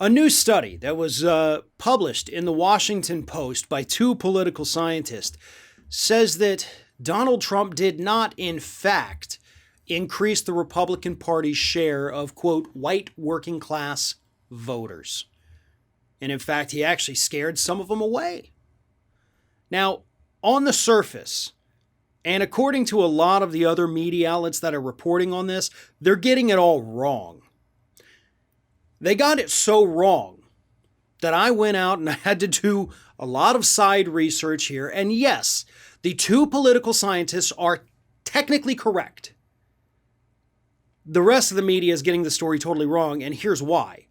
A new study that was published in the Washington Post by two political scientists says that Donald Trump did not, in fact, increase the Republican Party's share of, quote, white working class voters. And in fact, he actually scared some of them away. Now, on the surface, and according to a lot of the other media outlets that are reporting on this, they're getting it all wrong. They got it so wrong that I went out and I had to do a lot of side research here. And yes, the two political scientists are technically correct. The rest of the media is getting the story totally wrong, and here's why.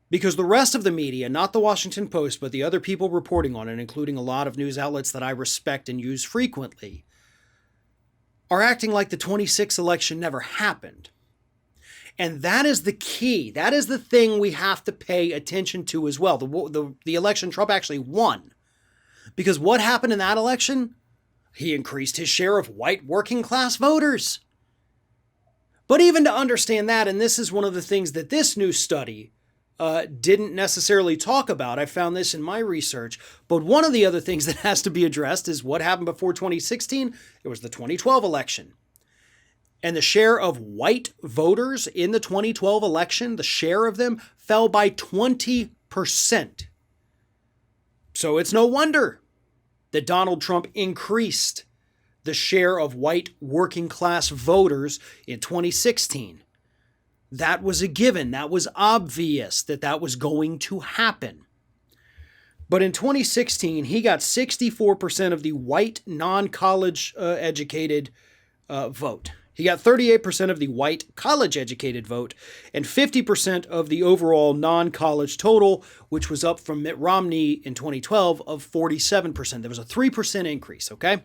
Because the rest of the media, not the Washington Post, but the other people reporting on it, including a lot of news outlets that I respect and use frequently, are acting like the 26th election never happened. And that is the key. That is the thing we have to pay attention to as well. The election Trump actually won. Because what happened in that election? He increased his share of white working class voters. But even to understand that, and this is one of the things that this new study didn't necessarily talk about. I found this in my research. But one of the other things that has to be addressed is what happened before 2016. It was the 2012 election. And the share of white voters in the 2012 election, the share of them fell by 20%. So it's no wonder that Donald Trump increased the share of white working class voters in 2016. That was a given. That was obvious that that was going to happen. But in 2016, he got 64% of the white non-college educated vote. He got 38% of the white college-educated vote and 50% of the overall non-college total, which was up from Mitt Romney in 2012 of 47%. There was a 3% increase, okay?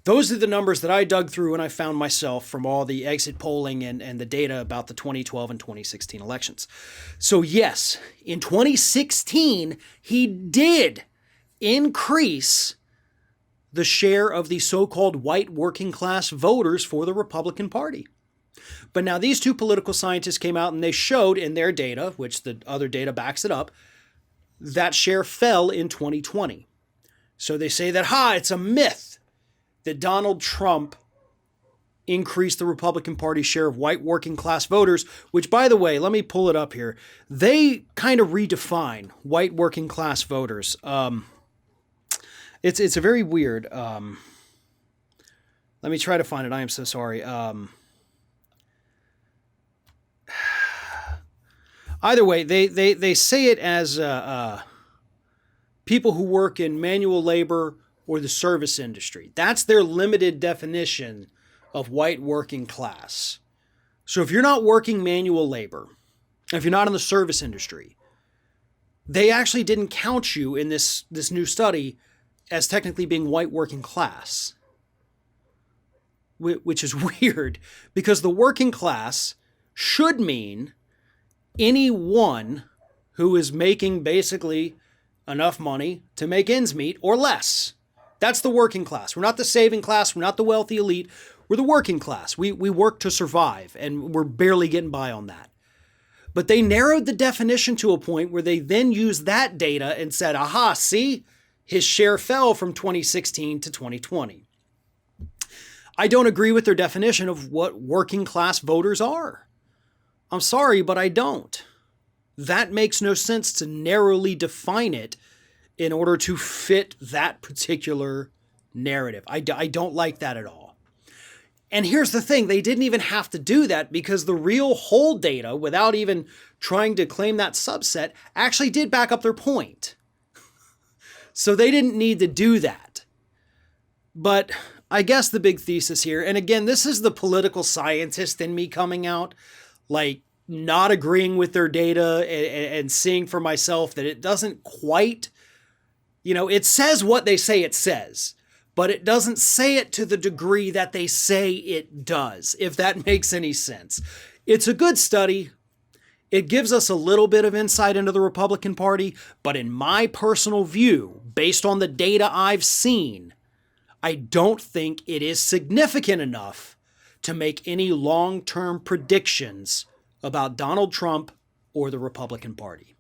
Those are the numbers that I dug through and I found myself from all the exit polling and the data about the 2012 and 2016 elections. So yes, in 2016, he did increase the share of the so-called white working class voters for the Republican Party. But now these two political scientists came out and they showed in their data, which the other data backs it up, that share fell in 2020. So they say that, it's a myth that Donald Trump increased the Republican Party's share of white working class voters, which, by the way, let me pull it up here. They kind of redefine white working class voters. It's a very weird. Let me try to find it. I am so sorry. Either way, they say it as people who work in manual labor or the service industry. That's their limited definition of white working class. So if you're not working manual labor, if you're not in the service industry, they actually didn't count you in this new study as technically being white working class, which is weird because the working class should mean anyone who is making basically enough money to make ends meet or less. That's the working class. We're not the saving class. We're not the wealthy elite. We're the working class. We work to survive, and we're barely getting by on that. But they narrowed the definition to a point where they then used that data and said, see? His share fell from 2016 to 2020. I don't agree with their definition of what working class voters are. I'm sorry, but I don't. That makes no sense to narrowly define it in order to fit that particular narrative. I don't like that at all. And here's the thing, they didn't even have to do that because the real whole data, without even trying to claim that subset, actually did back up their point. So they didn't need to do that. But I guess the big thesis here, and again, this is the political scientist in me coming out, like not agreeing with their data and seeing for myself that it doesn't quite, it says what they say it says, but it doesn't say it to the degree that they say it does, if that makes any sense. It's a good study. It gives us a little bit of insight into the Republican Party, but in my personal view, based on the data I've seen, I don't think it is significant enough to make any long-term predictions about Donald Trump or the Republican Party.